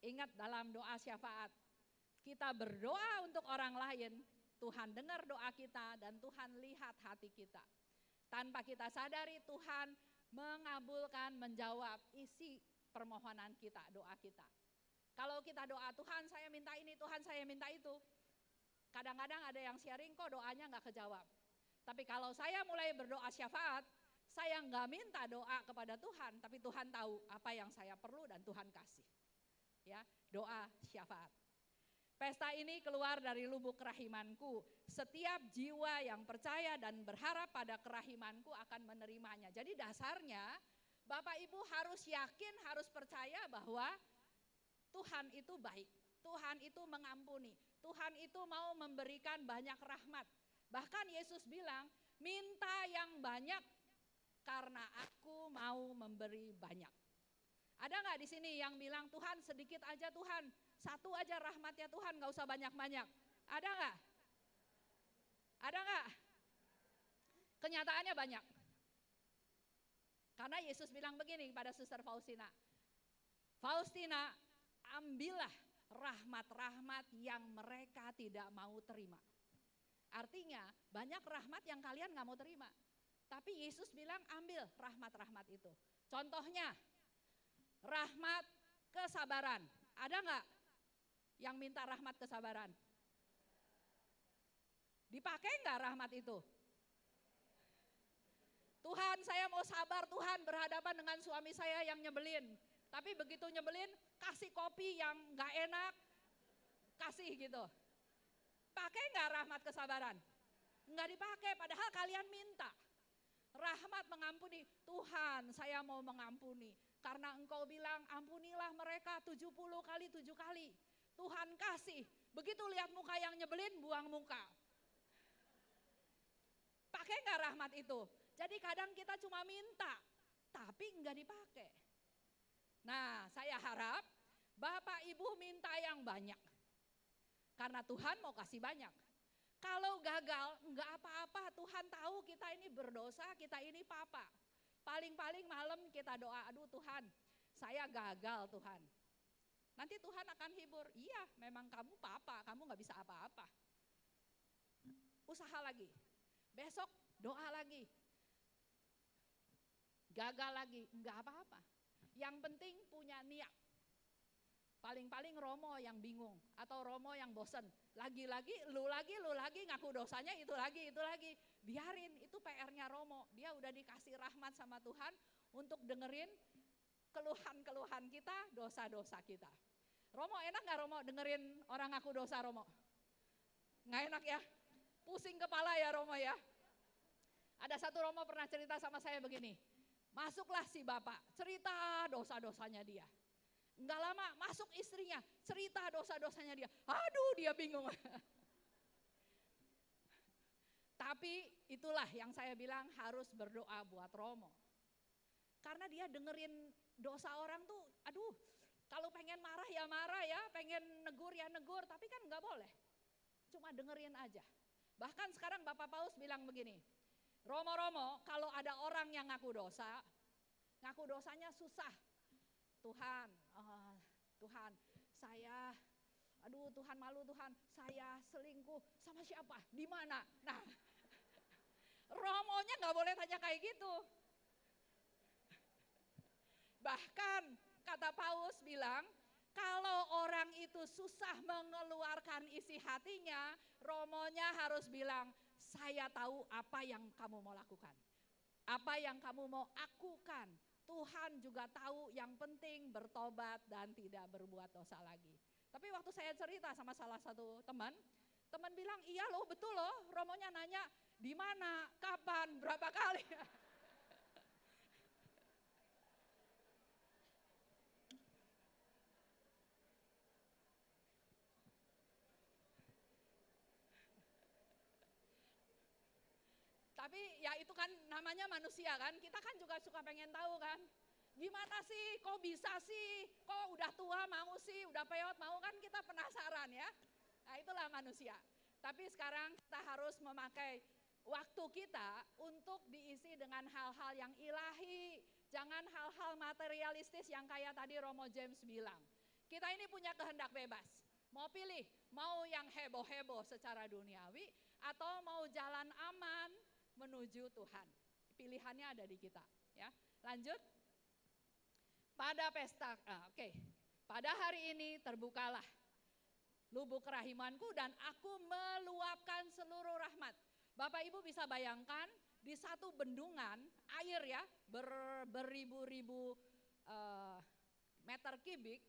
Ingat dalam doa syafaat, kita berdoa untuk orang lain, Tuhan dengar doa kita dan Tuhan lihat hati kita. Tanpa kita sadari Tuhan mengabulkan, menjawab isi permohonan kita, doa kita. Kalau kita doa, Tuhan saya minta ini, Tuhan saya minta itu. Kadang-kadang ada yang sharing kok doanya gak kejawab. Tapi kalau saya mulai berdoa syafaat, saya gak minta doa kepada Tuhan, tapi Tuhan tahu apa yang saya perlu dan Tuhan kasih. Ya, doa syafaat. Pesta ini keluar dari lubuk kerahimanku. Setiap jiwa yang percaya dan berharap pada kerahimanku akan menerimanya. Jadi dasarnya Bapak Ibu harus yakin, harus percaya bahwa Tuhan itu baik. Tuhan itu mengampuni. Tuhan itu mau memberikan banyak rahmat. Bahkan Yesus bilang, minta yang banyak karena aku mau memberi banyak. Ada nggak di sini yang bilang Tuhan sedikit aja Tuhan, satu aja rahmatnya Tuhan, nggak usah banyak-banyak. Ada nggak? Ada nggak? Kenyataannya banyak. Karena Yesus bilang begini kepada Suster Faustina, Faustina, ambillah rahmat-rahmat yang mereka tidak mau terima. Artinya banyak rahmat yang kalian nggak mau terima. Tapi Yesus bilang ambil rahmat-rahmat itu. Contohnya rahmat kesabaran. Ada nggak yang minta rahmat kesabaran? Dipakai nggak rahmat itu? Tuhan saya mau sabar Tuhan berhadapan dengan suami saya yang nyebelin. Tapi begitu nyebelin kasih kopi yang nggak enak, kasih gitu. Pakai nggak rahmat kesabaran? Nggak dipakai padahal kalian minta. Rahmat mengampuni, Tuhan saya mau mengampuni. Karena engkau bilang ampunilah mereka 70 kali 7 kali. Tuhan kasih, begitu lihat muka yang nyebelin buang muka. Pakai nggak rahmat itu? Jadi kadang kita cuma minta, tapi nggak dipakai. Nah saya harap Bapak Ibu minta yang banyak. Karena Tuhan mau kasih banyak. Kalau gagal nggak apa-apa, Tuhan tahu kita ini berdosa, kita ini papa. Paling-paling malam kita doa, aduh Tuhan saya gagal Tuhan. Nanti Tuhan akan hibur, iya memang kamu papa, kamu gak bisa apa-apa. Usaha lagi, besok doa lagi. Gagal lagi, nggak apa-apa. Yang penting punya niat. Paling-paling Romo yang bingung atau Romo yang bosen. Lagi-lagi, lu lagi ngaku dosanya itu lagi. Biarin, itu PR-nya Romo. Dia udah dikasih rahmat sama Tuhan untuk dengerin keluhan-keluhan kita, dosa-dosa kita. Romo enak gak Romo dengerin orang ngaku dosa Romo? Nggak enak ya? Pusing kepala ya Romo ya? Ada satu Romo pernah cerita sama saya begini. Masuklah si bapak, cerita dosa-dosanya dia. Enggak lama masuk istrinya, cerita dosa-dosanya dia. Aduh dia bingung. Tapi itulah yang saya bilang harus berdoa buat Romo. Karena dia dengerin dosa orang tuh, aduh kalau pengen marah ya, pengen negur ya negur, tapi kan enggak boleh. Cuma dengerin aja. Bahkan sekarang Bapak Paus bilang begini, Romo-Romo kalau ada orang yang ngaku dosanya susah. Tuhan, Tuhan saya, aduh Tuhan malu Tuhan, saya selingkuh sama siapa, di mana? Nah, Romonya nggak boleh tanya kayak gitu. Bahkan kata Paus bilang, kalau orang itu susah mengeluarkan isi hatinya, Romonya harus bilang, saya tahu apa yang kamu mau lakukan, apa yang kamu mau akukan. Tuhan juga tahu yang penting bertobat dan tidak berbuat dosa lagi. Tapi waktu saya cerita sama salah satu teman bilang iya loh betul loh, Romonya nanya di mana, kapan, berapa kali. Tapi ya itu kan namanya manusia kan, kita kan juga suka pengen tahu kan. Gimana sih, kok bisa sih, kok udah tua mau sih, udah peot mau, kan kita penasaran ya. Nah itulah manusia. Tapi sekarang kita harus memakai waktu kita untuk diisi dengan hal-hal yang ilahi. Jangan hal-hal materialistis yang kayak tadi Romo James bilang. Kita ini punya kehendak bebas. Mau pilih, mau yang heboh-heboh secara duniawi atau mau jalan aman menuju Tuhan. Pilihannya ada di kita, ya. Lanjut. Pada pesta, pada hari ini terbukalah lubuk kerahimanku dan aku meluapkan seluruh rahmat. Bapak Ibu bisa bayangkan di satu bendungan air ya beribu-ribu meter kubik,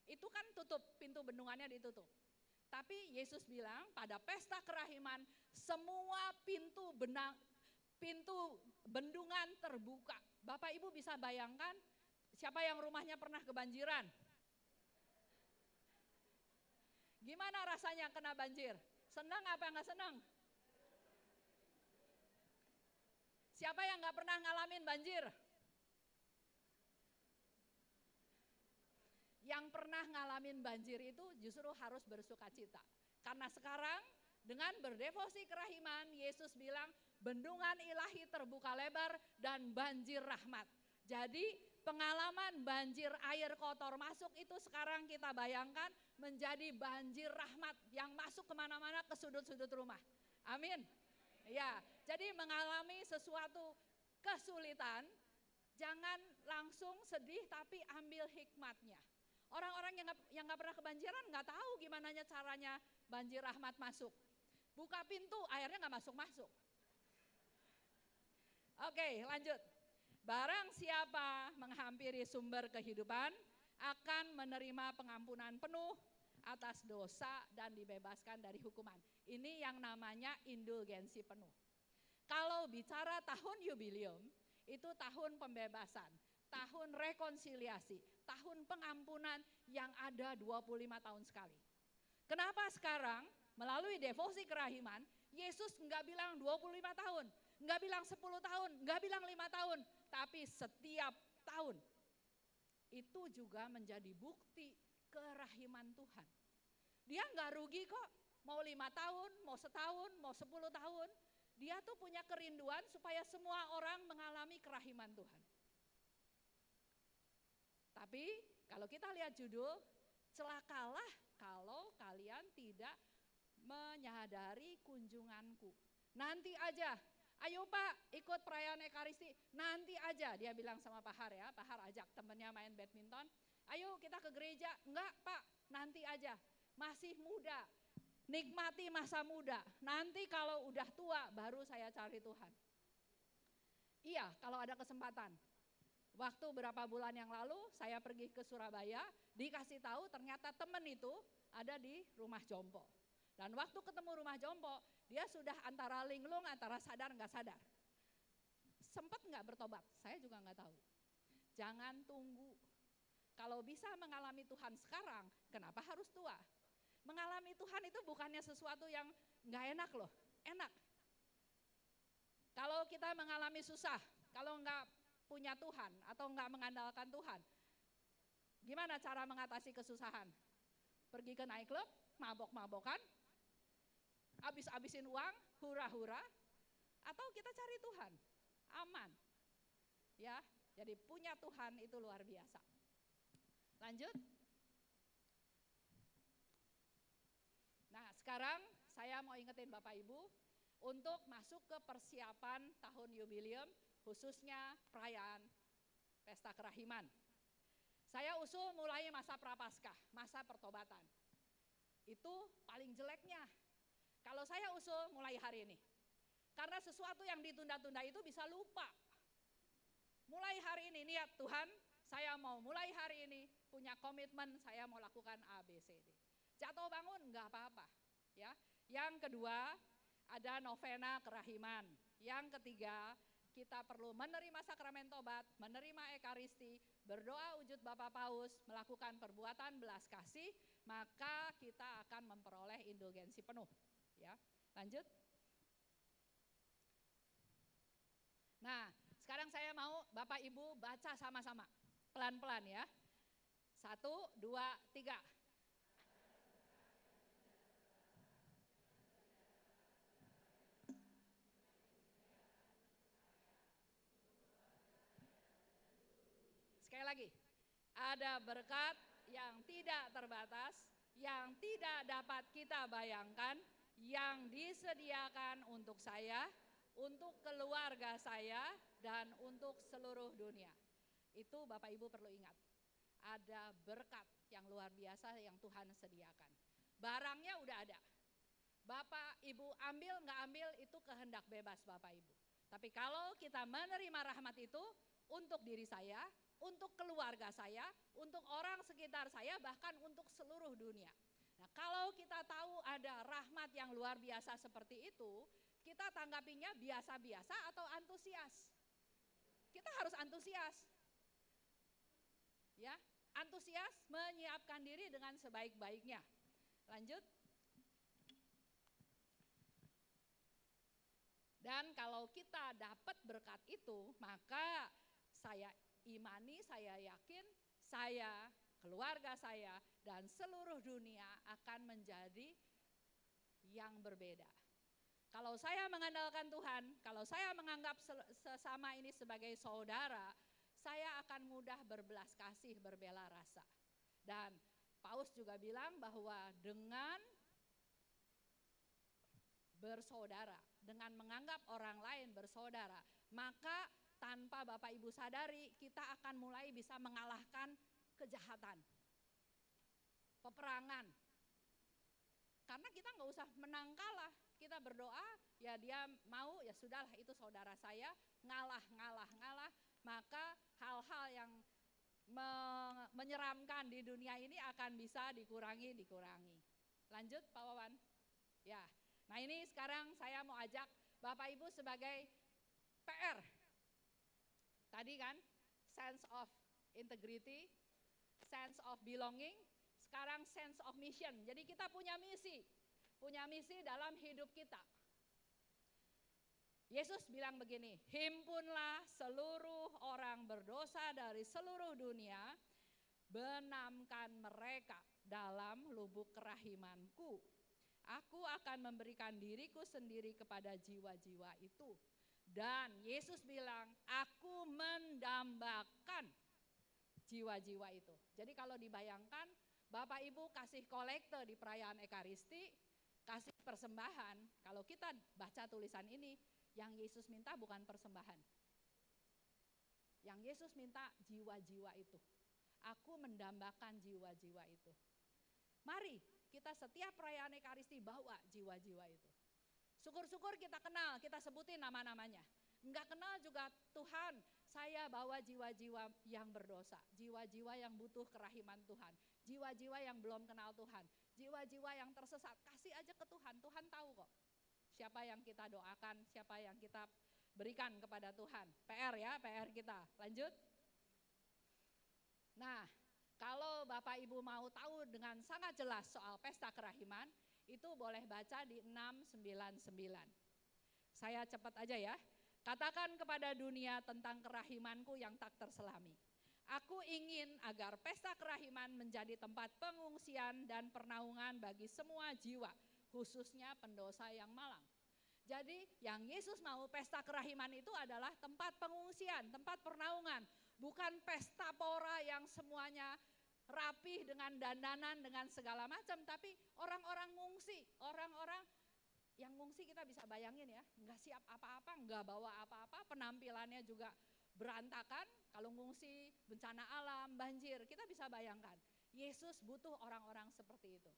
itu kan tutup, pintu bendungannya ditutup. Tapi Yesus bilang pada pesta kerahiman semua pintu bendungan terbuka. Bapak Ibu bisa bayangkan siapa yang rumahnya pernah kebanjiran? Gimana rasanya kena banjir? Senang apa enggak senang? Siapa yang enggak pernah ngalamin banjir? Yang pernah ngalamin banjir itu justru harus bersukacita. Karena sekarang dengan berdevosi kerahiman, Yesus bilang bendungan ilahi terbuka lebar dan banjir rahmat. Jadi pengalaman banjir air kotor masuk itu sekarang kita bayangkan menjadi banjir rahmat yang masuk kemana-mana ke sudut-sudut rumah. Amin. Ya, jadi mengalami sesuatu kesulitan, jangan langsung sedih tapi ambil hikmatnya. Orang-orang yang nggak pernah kebanjiran nggak tahu gimana caranya banjir rahmat masuk. Buka pintu, airnya nggak masuk-masuk. Oke, lanjut. Barang siapa menghampiri sumber kehidupan akan menerima pengampunan penuh atas dosa dan dibebaskan dari hukuman. Ini yang namanya indulgensi penuh. Kalau bicara tahun jubileum, itu tahun pembebasan, tahun rekonsiliasi, tahun pengampunan yang ada 25 tahun sekali. Kenapa sekarang melalui devosi kerahiman, Yesus enggak bilang 25 tahun, enggak bilang 10 tahun, enggak bilang 5 tahun, tapi setiap tahun. Itu juga menjadi bukti kerahiman Tuhan. Dia enggak rugi kok, mau 5 tahun, mau setahun, mau 10 tahun. Dia tuh punya kerinduan supaya semua orang mengalami kerahiman Tuhan. Tapi kalau kita lihat judul, celakalah kalau kalian tidak menyadari kunjunganku. Nanti aja, ayo Pak ikut perayaan Ekaristi, nanti aja dia bilang sama Pak Har ya, Pak Har ajak temennya main badminton, ayo kita ke gereja, enggak Pak nanti aja, masih muda, nikmati masa muda, nanti kalau udah tua baru saya cari Tuhan. Iya kalau ada kesempatan. Waktu berapa bulan yang lalu saya pergi ke Surabaya, dikasih tahu ternyata temen itu ada di rumah jompo. Dan waktu ketemu rumah jompo, dia sudah antara linglung, antara sadar nggak sadar. Sempat nggak bertobat? Saya juga nggak tahu. Jangan tunggu. Kalau bisa mengalami Tuhan sekarang, kenapa harus tua? Mengalami Tuhan itu bukannya sesuatu yang nggak enak loh, enak. Kalau kita mengalami susah, kalau nggak punya Tuhan atau nggak mengandalkan Tuhan, gimana cara mengatasi kesusahan? Pergi ke night club, mabok-mabokan, habis-habisin uang, hura-hura, atau kita cari Tuhan, aman. Ya, jadi punya Tuhan itu luar biasa. Lanjut. Nah, sekarang saya mau ingetin Bapak Ibu untuk masuk ke persiapan tahun jubileum, khususnya perayaan pesta kerahiman. Saya usul mulai masa prapaskah, masa pertobatan. Itu paling jeleknya. Kalau saya usul mulai hari ini. Karena sesuatu yang ditunda-tunda itu bisa lupa. Mulai hari ini, niat Tuhan, saya mau mulai hari ini punya komitmen saya mau lakukan A, B, C, D. Jatuh bangun enggak apa-apa, ya. Yang kedua, ada novena kerahiman. Yang ketiga, kita perlu menerima sakramen tobat, menerima Ekaristi, berdoa wujud Bapa Paus, melakukan perbuatan belas kasih, maka kita akan memperoleh indulgensi penuh. Ya, lanjut. Nah, sekarang saya mau Bapak Ibu baca sama-sama, pelan-pelan ya. 1, 2, 3. Sekali lagi, ada berkat yang tidak terbatas, yang tidak dapat kita bayangkan, yang disediakan untuk saya, untuk keluarga saya, dan untuk seluruh dunia. Itu Bapak Ibu perlu ingat, ada berkat yang luar biasa yang Tuhan sediakan. Barangnya udah ada. Bapak Ibu ambil nggak ambil itu kehendak bebas Bapak Ibu. Tapi kalau kita menerima rahmat itu untuk diri saya, untuk keluarga saya, untuk orang sekitar saya, bahkan untuk seluruh dunia. Nah, kalau kita tahu ada rahmat yang luar biasa seperti itu, kita tanggapinya biasa-biasa atau antusias? Kita harus antusias. Ya, antusias menyiapkan diri dengan sebaik-baiknya. Lanjut. Dan kalau kita dapat berkat itu, maka saya imani, saya yakin, saya, keluarga saya, dan seluruh dunia akan menjadi yang berbeda. Kalau saya mengandalkan Tuhan, kalau saya menganggap sesama ini sebagai saudara, saya akan mudah berbelas kasih, berbela rasa. Dan Paus juga bilang bahwa dengan bersaudara, dengan menganggap orang lain bersaudara, maka tanpa Bapak Ibu sadari, kita akan mulai bisa mengalahkan kejahatan, peperangan. Karena kita nggak usah menang kalah, kita berdoa, ya dia mau, ya sudahlah itu saudara saya, ngalah, maka hal-hal yang menyeramkan di dunia ini akan bisa dikurangi. Lanjut Pak Wawan. Ya. Nah ini sekarang saya mau ajak Bapak Ibu sebagai PR. Tadi kan sense of integrity, sense of belonging, sekarang sense of mission. Jadi kita punya misi dalam hidup kita. Yesus bilang begini, himpunlah seluruh orang berdosa dari seluruh dunia, benamkan mereka dalam lubuk kerahimanku. Aku akan memberikan diriku sendiri kepada jiwa-jiwa itu. Dan Yesus bilang, aku mendambakan jiwa-jiwa itu. Jadi kalau dibayangkan, Bapak Ibu kasih kolekte di perayaan Ekaristi, kasih persembahan. Kalau kita baca tulisan ini, yang Yesus minta bukan persembahan. Yang Yesus minta jiwa-jiwa itu. Aku mendambakan jiwa-jiwa itu. Mari kita setiap perayaan Ekaristi bawa jiwa-jiwa itu. Syukur-syukur kita kenal, kita sebutin nama-namanya. Enggak kenal juga Tuhan, saya bawa jiwa-jiwa yang berdosa, jiwa-jiwa yang butuh kerahiman Tuhan, jiwa-jiwa yang belum kenal Tuhan, jiwa-jiwa yang tersesat, kasih aja ke Tuhan, Tuhan tahu kok. Siapa yang kita doakan, siapa yang kita berikan kepada Tuhan. PR ya, PR kita. Lanjut. Nah, kalau Bapak Ibu mau tahu dengan sangat jelas soal pesta kerahiman, itu boleh baca di 699. Saya cepat aja ya. Katakan kepada dunia tentang kerahimanku yang tak terselami. Aku ingin agar pesta kerahiman menjadi tempat pengungsian dan pernaungan bagi semua jiwa, khususnya pendosa yang malang. Jadi yang Yesus mau pesta kerahiman itu adalah tempat pengungsian, tempat pernaungan. Bukan pesta pora yang semuanya rapih dengan dandanan, dengan segala macam. Tapi orang-orang ngungsi, orang-orang yang ngungsi kita bisa bayangin ya, nggak siap apa-apa, nggak bawa apa-apa, penampilannya juga berantakan. Kalau ngungsi bencana alam, banjir, kita bisa bayangkan. Yesus butuh orang-orang seperti itu.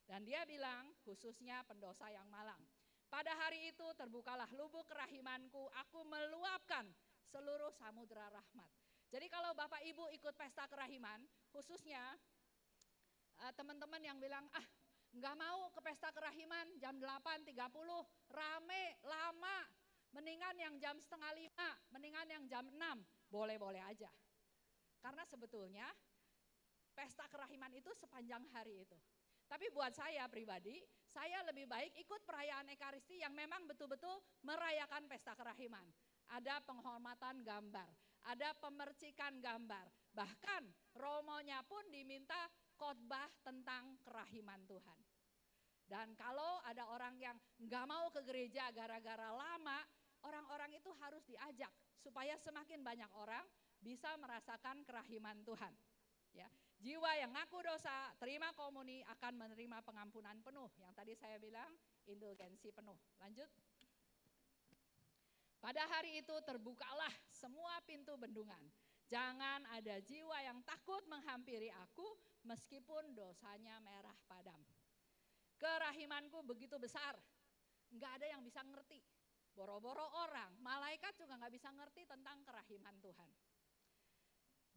Dan dia bilang khususnya pendosa yang malang. Pada hari itu terbukalah lubuk kerahimanku, aku meluapkan seluruh samudera rahmat. Jadi kalau Bapak Ibu ikut pesta kerahiman, khususnya teman-teman yang bilang, nggak mau ke pesta kerahiman jam 8.30, rame, lama, mendingan yang jam 4:30, mendingan yang jam 6, boleh-boleh aja. Karena sebetulnya pesta kerahiman itu sepanjang hari itu. Tapi buat saya pribadi, saya lebih baik ikut perayaan Ekaristi yang memang betul-betul merayakan pesta kerahiman. Ada penghormatan gambar, ada pemercikan gambar, bahkan romonya pun diminta khotbah tentang kerahiman Tuhan. Dan kalau ada orang yang nggak mau ke gereja gara-gara lama, orang-orang itu harus diajak supaya semakin banyak orang bisa merasakan kerahiman Tuhan. Ya, jiwa yang ngaku dosa, terima komuni akan menerima pengampunan penuh. Yang tadi saya bilang indulgensi penuh. Lanjut. Pada hari itu terbukalah semua pintu bendungan. Jangan ada jiwa yang takut menghampiri aku meskipun dosanya merah padam. Kerahimanku begitu besar, nggak ada yang bisa ngerti. Boro-boro orang, malaikat juga nggak bisa ngerti tentang kerahiman Tuhan.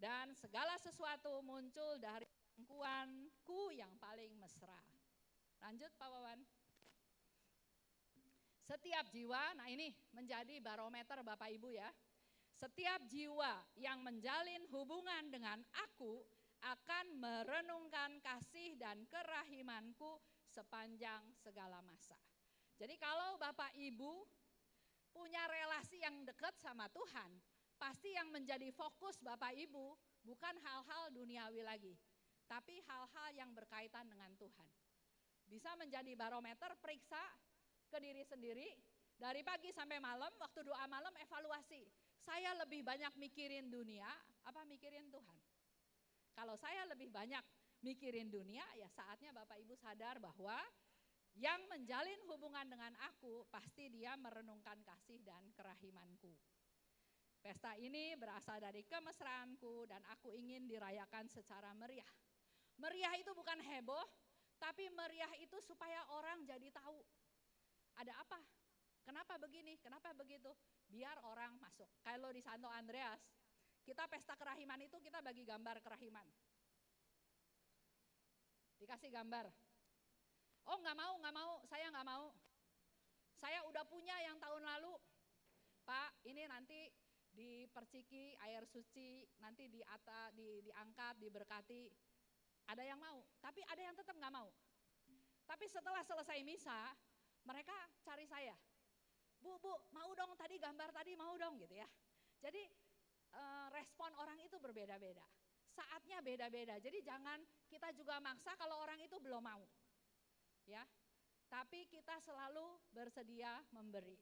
Dan segala sesuatu muncul dari jangkauanku yang paling mesra. Lanjut Pak Wawan. Setiap jiwa, nah ini menjadi barometer Bapak Ibu ya. Setiap jiwa yang menjalin hubungan dengan aku akan merenungkan kasih dan kerahimanku sepanjang segala masa. Jadi kalau Bapak Ibu punya relasi yang dekat sama Tuhan, pasti yang menjadi fokus Bapak Ibu bukan hal-hal duniawi lagi, tapi hal-hal yang berkaitan dengan Tuhan. Bisa menjadi barometer, periksa ke diri sendiri, dari pagi sampai malam, waktu doa malam evaluasi. Saya lebih banyak mikirin dunia, apa mikirin Tuhan? Kalau saya lebih banyak mikirin dunia, ya saatnya Bapak Ibu sadar bahwa yang menjalin hubungan dengan aku, pasti dia merenungkan kasih dan kerahimanku. Pesta ini berasal dari kemesraanku dan aku ingin dirayakan secara meriah. Meriah itu bukan heboh, tapi meriah itu supaya orang jadi tahu. Ada apa? Kenapa begini? Kenapa begitu? Biar orang masuk. Kalau di Santo Andreas, kita pesta kerahiman itu kita bagi gambar kerahiman. Dikasih gambar. Oh nggak mau, saya nggak mau. Saya udah punya yang tahun lalu. Pak, ini nanti diperciki air suci, nanti diangkat, diberkati. Ada yang mau, tapi ada yang tetap nggak mau. Tapi setelah selesai misa, mereka cari saya. Bu, mau dong tadi gambar tadi, mau dong gitu ya. Jadi respon orang itu berbeda-beda. Saatnya beda-beda. Jadi jangan kita juga maksa kalau orang itu belum mau. Ya. Tapi kita selalu bersedia memberi.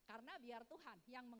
Karena biar Tuhan yang